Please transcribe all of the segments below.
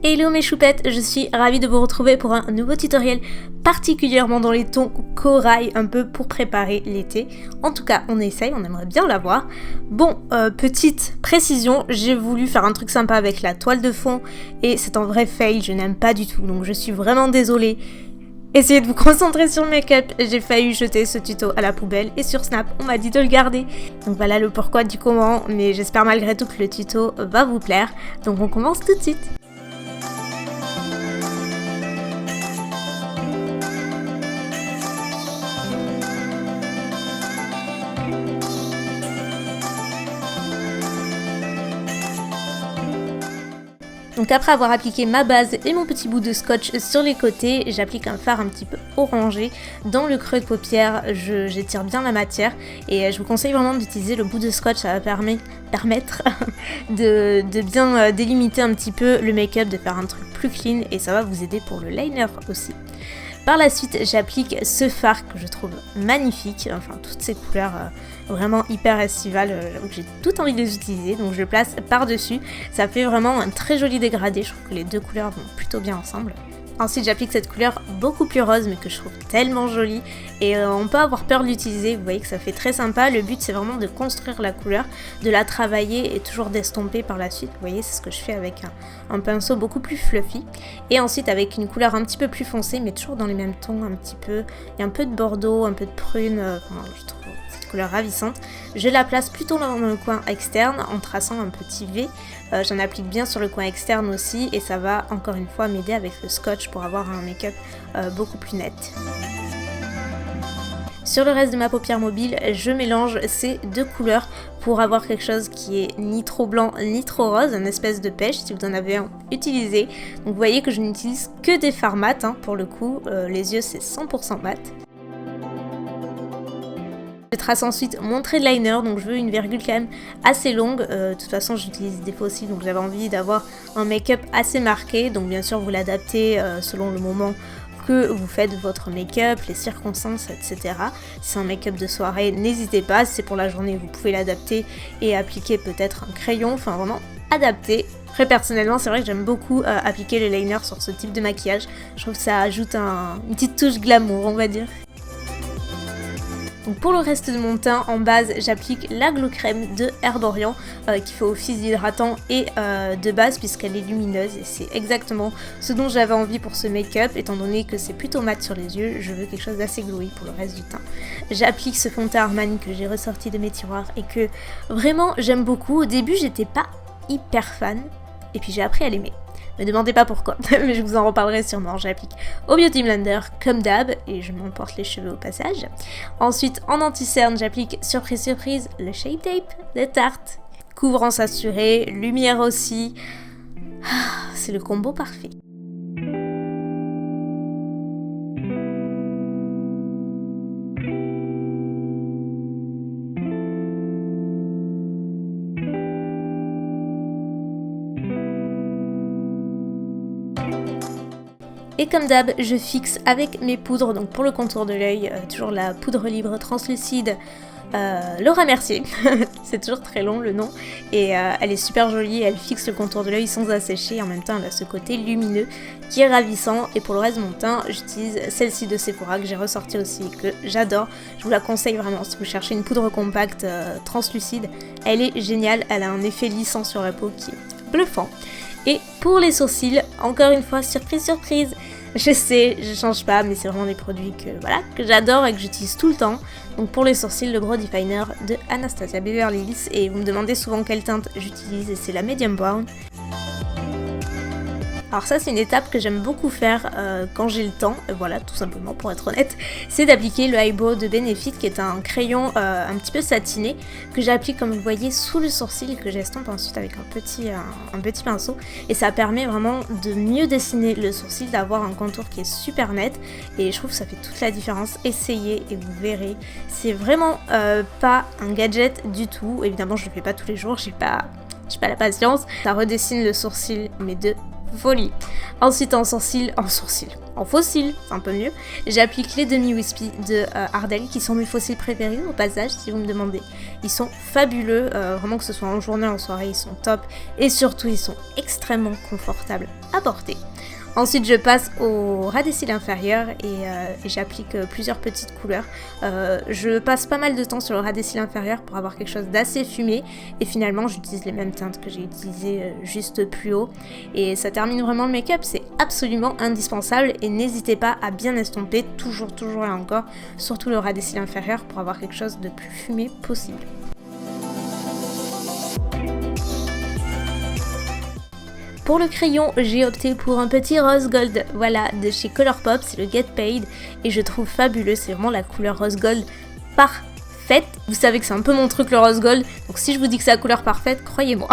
Hello mes choupettes, je suis ravie de vous retrouver pour un nouveau tutoriel particulièrement dans les tons corail, un peu pour préparer l'été. En tout cas, on essaye, on aimerait bien l'avoir. Bon, petite précision, j'ai voulu faire un truc sympa avec la toile de fond et c'est un vrai fail, je n'aime pas du tout, donc je suis vraiment désolée. Essayez de vous concentrer sur le make-up, j'ai failli jeter ce tuto à la poubelle et sur Snap, on m'a dit de le garder. Donc voilà le pourquoi du comment, mais j'espère malgré tout que le tuto va vous plaire. Donc on commence tout de suite. Donc après avoir appliqué ma base et mon petit bout de scotch sur les côtés, j'applique un fard un petit peu orangé dans le creux de paupière, j'étire bien la matière et je vous conseille vraiment d'utiliser le bout de scotch, ça va permettre de bien délimiter un petit peu le make-up, de faire un truc plus clean et ça va vous aider pour le liner aussi. Par la suite, j'applique ce fard que je trouve magnifique, enfin toutes ces couleurs vraiment hyper estivales, j'ai tout envie de les utiliser, donc je le place par-dessus. Ça fait vraiment un très joli dégradé, je trouve que les deux couleurs vont plutôt bien ensemble. Ensuite, j'applique cette couleur beaucoup plus rose, mais que je trouve tellement jolie. Et on peut avoir peur de l'utiliser, vous voyez que ça fait très sympa. Le but, c'est vraiment de construire la couleur, de la travailler et toujours d'estomper par la suite. Vous voyez, c'est ce que je fais avec un pinceau beaucoup plus fluffy. Et ensuite, avec une couleur un petit peu plus foncée, mais toujours dans les mêmes tons, un petit peu. Il y a un peu de bordeaux, un peu de prune, je trouve cette couleur ravissante. Je la place plutôt dans le coin externe en traçant un petit V. J'en applique bien sur le coin externe aussi et ça va encore une fois m'aider avec le scotch pour avoir un make-up beaucoup plus net. Sur le reste de ma paupière mobile, je mélange ces deux couleurs pour avoir quelque chose qui est ni trop blanc ni trop rose, une espèce de pêche si vous en avez un, utilisez. Donc vous voyez que je n'utilise que des fards mat pour le coup, les yeux c'est 100% mat. Je trace ensuite mon trait de liner, donc je veux une virgule quand même assez longue, de toute façon j'utilise des fossiles donc j'avais envie d'avoir un make-up assez marqué, donc bien sûr vous l'adaptez selon le moment que vous faites votre make-up, les circonstances, etc. Si c'est un make-up de soirée, n'hésitez pas, si c'est pour la journée vous pouvez l'adapter et appliquer peut-être un crayon, enfin vraiment adapter. Très personnellement, c'est vrai que j'aime beaucoup appliquer le liner sur ce type de maquillage, je trouve que ça ajoute une petite touche glamour on va dire. Donc pour le reste de mon teint, en base, j'applique la Glow Crème de Herborian qui fait office d'hydratant et de base puisqu'elle est lumineuse et c'est exactement ce dont j'avais envie pour ce make-up étant donné que c'est plutôt mat sur les yeux, je veux quelque chose d'assez glowy pour le reste du teint. J'applique ce fond de teint Armani que j'ai ressorti de mes tiroirs et que vraiment j'aime beaucoup. Au début j'étais pas hyper fan et puis j'ai appris à l'aimer. Ne me demandez pas pourquoi, mais je vous en reparlerai sûrement. J'applique au Beauty Blender comme d'hab et je m'emporte les cheveux au passage. Ensuite, en anti-cerne, j'applique surprise surprise le Shape Tape de Tarte. Couvrance assurée, lumière aussi. C'est le combo parfait. Et comme d'hab, je fixe avec mes poudres, donc pour le contour de l'œil, toujours la poudre libre translucide Laura Mercier, c'est toujours très long le nom, et elle est super jolie, elle fixe le contour de l'œil sans assécher, en même temps elle a ce côté lumineux qui est ravissant, et pour le reste de mon teint, j'utilise celle-ci de Sephora que j'ai ressortie aussi, que j'adore, je vous la conseille vraiment, si vous cherchez une poudre compacte translucide, elle est géniale, elle a un effet lissant sur la peau qui est bluffant. Et pour les sourcils, encore une fois, surprise surprise, je sais, je change pas, mais c'est vraiment des produits que j'adore et que j'utilise tout le temps. Donc pour les sourcils, le Brow Definer de Anastasia Beverly Hills, et vous me demandez souvent quelle teinte j'utilise, et c'est la Medium Brown. Alors ça c'est une étape que j'aime beaucoup faire quand j'ai le temps, voilà tout simplement pour être honnête, c'est d'appliquer le Eyebrow de Benefit qui est un crayon un petit peu satiné que j'applique comme vous voyez sous le sourcil que j'estompe ensuite avec un petit pinceau et ça permet vraiment de mieux dessiner le sourcil, d'avoir un contour qui est super net et je trouve que ça fait toute la différence, essayez et vous verrez, c'est vraiment pas un gadget du tout, évidemment je le fais pas tous les jours, j'ai pas la patience, ça redessine le sourcil mais de folie. Ensuite en fossile, c'est un peu mieux, j'applique les demi-wispy de Ardell qui sont mes fossiles préférés au passage si vous me demandez. Ils sont fabuleux, vraiment que ce soit en journée ou en soirée, ils sont top et surtout ils sont extrêmement confortables à porter. Ensuite je passe au ras des cils inférieur et j'applique plusieurs petites couleurs. Je passe pas mal de temps sur le ras des cils inférieur pour avoir quelque chose d'assez fumé et finalement j'utilise les mêmes teintes que j'ai utilisées juste plus haut et ça termine vraiment le make-up, c'est absolument indispensable et n'hésitez pas à bien estomper toujours et encore, surtout le ras des cils inférieur pour avoir quelque chose de plus fumé possible. Pour le crayon, j'ai opté pour un petit rose gold, voilà, de chez Colourpop, c'est le Get Paid, et je trouve fabuleux, c'est vraiment la couleur rose gold parfaite. Vous savez que c'est un peu mon truc le rose gold, donc si je vous dis que c'est la couleur parfaite, croyez-moi.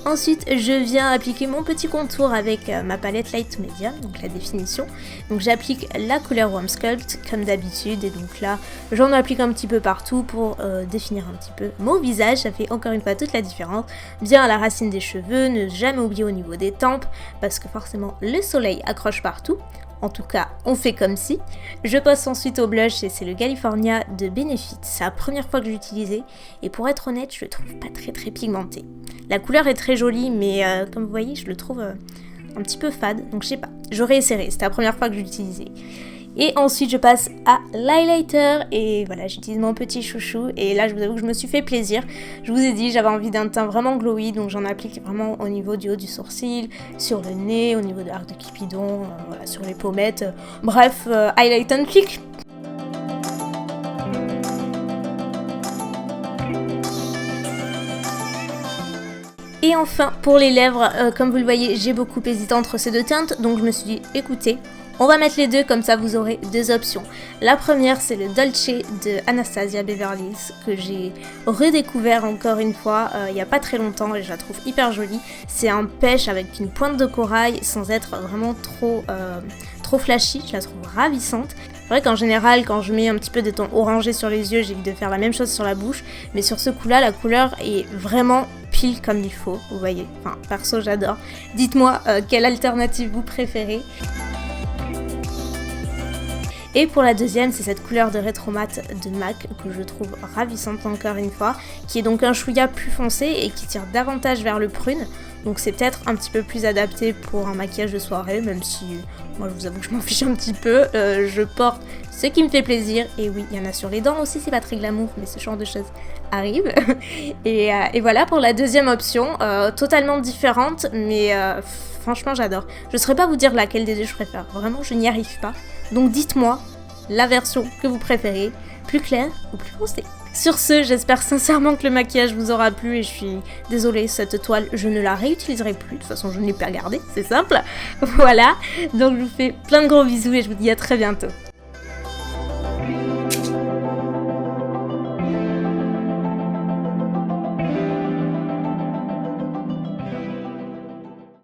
Ensuite, je viens appliquer mon petit contour avec ma palette Light Medium, donc la définition. Donc j'applique la couleur Warm Sculpt comme d'habitude et donc là, j'en applique un petit peu partout pour définir un petit peu mon visage. Ça fait encore une fois toute la différence. Bien à la racine des cheveux, ne jamais oublier au niveau des tempes parce que forcément le soleil accroche partout. En tout cas, on fait comme si. Je passe ensuite au blush et c'est le California de Benefit. C'est la première fois que je l'utilisais et pour être honnête, je le trouve pas très pigmenté. La couleur est très jolie mais comme vous voyez, je le trouve un petit peu fade. Donc je sais pas, j'aurais essayé, c'était la première fois que je l'utilisais. Et ensuite je passe à l'highlighter et voilà, j'utilise mon petit chouchou et là je vous avoue que je me suis fait plaisir. Je vous ai dit j'avais envie d'un teint vraiment glowy donc j'en applique vraiment au niveau du haut du sourcil, sur le nez, au niveau de l'arc de Cupidon, voilà, sur les pommettes, bref, highlight and click. Et enfin pour les lèvres, comme vous le voyez j'ai beaucoup hésité entre ces deux teintes donc je me suis dit écoutez, on va mettre les deux comme ça vous aurez deux options. La première c'est le Dolce de Anastasia Beverly Hills que j'ai redécouvert encore une fois il n'y a pas très longtemps et je la trouve hyper jolie. C'est un pêche avec une pointe de corail sans être vraiment trop flashy, je la trouve ravissante. C'est vrai qu'en général quand je mets un petit peu de ton orangé sur les yeux j'évite de faire la même chose sur la bouche mais sur ce coup là la couleur est vraiment pile comme il faut, vous voyez, enfin perso j'adore. Dites-moi quelle alternative vous préférez. Et pour la deuxième, c'est cette couleur de rétro mat de MAC que je trouve ravissante encore une fois, qui est donc un chouïa plus foncé et qui tire davantage vers le prune. Donc c'est peut-être un petit peu plus adapté pour un maquillage de soirée, même si moi je vous avoue que je m'en fiche un petit peu. Je porte ce qui me fait plaisir et oui, il y en a sur les dents aussi, c'est pas très glamour, mais ce genre de choses arrive. et voilà pour la deuxième option, totalement différente, mais franchement j'adore. Je ne saurais pas vous dire laquelle des deux je préfère, vraiment je n'y arrive pas. Donc dites-moi la version que vous préférez, plus claire ou plus foncée. Sur ce, j'espère sincèrement que le maquillage vous aura plu et je suis désolée, cette toile, je ne la réutiliserai plus. De toute façon, je ne l'ai pas gardée, c'est simple. Voilà, donc je vous fais plein de gros bisous et je vous dis à très bientôt.